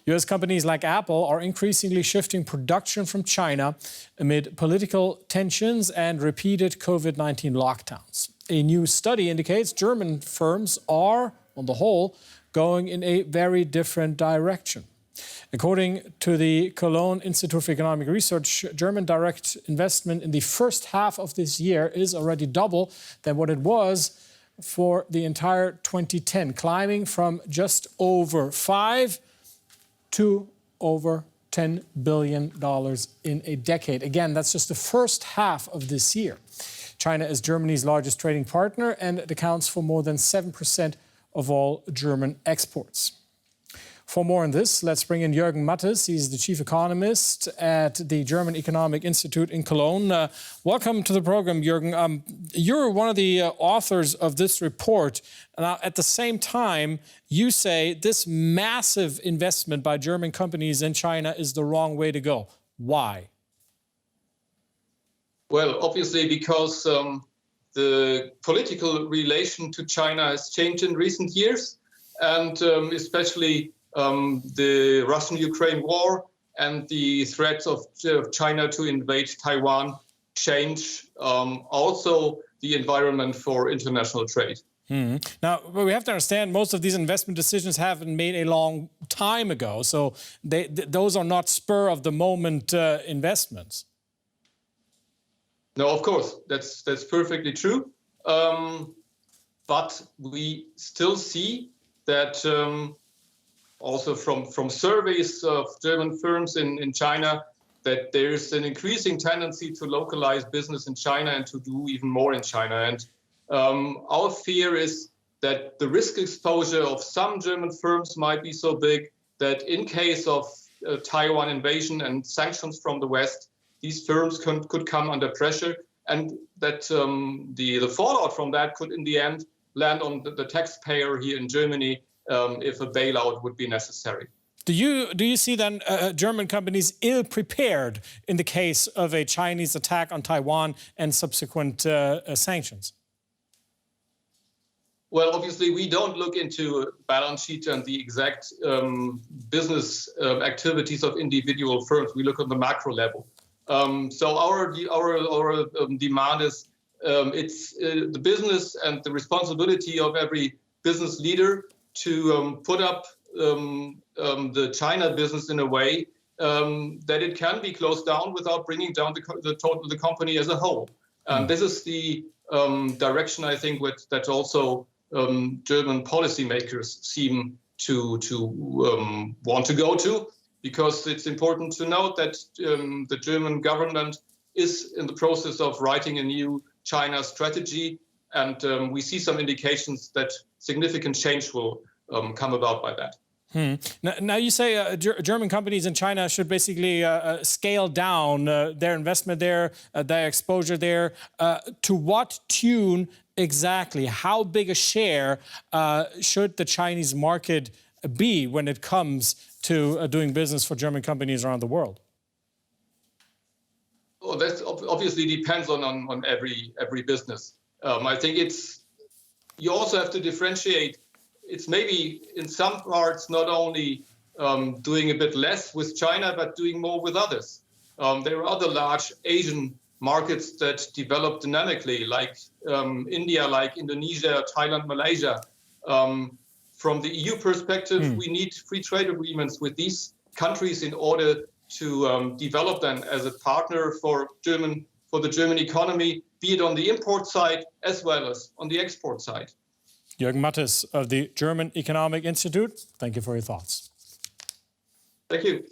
U.S. companies like Apple are increasingly shifting production from China amid political tensions and repeated COVID-19 lockdowns. A new study indicates German firms are, on the whole, going in a very different direction. According to the Cologne Insitute for Economic Research, German direct investment in the first half of this year is already double than what it was for the entire 2010, climbing from just over $5 to over $10 billion in a decade. Again, that's just the first half of this year. China is Germany's largest trading partner, and it accounts for more than 7% of all German exports. For more on this, let's bring in Jürgen Mattes. He's the chief economist at the German Economic Institute in Cologne. Welcome to the program, Jürgen. You're one of the authors of this report. Now, at the same time, you say this massive investment by German companies in China is the wrong way to go. Why? Well, obviously because the political relation to China has changed in recent years, and especially the Russian-Ukraine war and the threats of China to invade Taiwan change also the environment for international trade. Now, we have to understand most of these investment decisions have been made a long time ago, so those are not spur-of-the-moment investments. No, of course, that's perfectly true. But we still see that also from surveys of German firms in China, that there's an increasing tendency to localize business in China and to do even more in China. And our fear is that the risk exposure of some German firms might be so big that in case of Taiwan invasion and sanctions from the West, these firms could come under pressure, and that the fallout from that could in the end land on the taxpayer here in Germany if a bailout would be necessary. Do you see then German companies ill-prepared in the case of a Chinese attack on Taiwan and subsequent sanctions? Well, obviously, we don't look into balance sheet and the exact business activities of individual firms. We look on the macro level. So our demand is it's the business and the responsibility of every business leader to put up the China business in a way that it can be closed down without bringing down the company as a whole. And this is the direction, I think, that also German policymakers seem to want to go to, because it's important to note that the German government is in the process of writing a new China strategy, and we see some indications that significant change will come about by that. Now you say German companies in China should basically scale down their investment there, their exposure there. To what tune exactly? How big a share should the Chinese market be when it comes to doing business for German companies around the world? Well, that obviously depends on every business. I think you also have to differentiate. It's maybe in some parts not only doing a bit less with China, but doing more with others. There are other large Asian markets that develop dynamically, like India, like Indonesia, Thailand, Malaysia. From the EU perspective, we need free trade agreements with these countries in order to develop them as a partner for the German economy, be it on the import side as well as on the export side. Jürgen Mattes of the German Economic Institute, thank you for your thoughts. Thank you.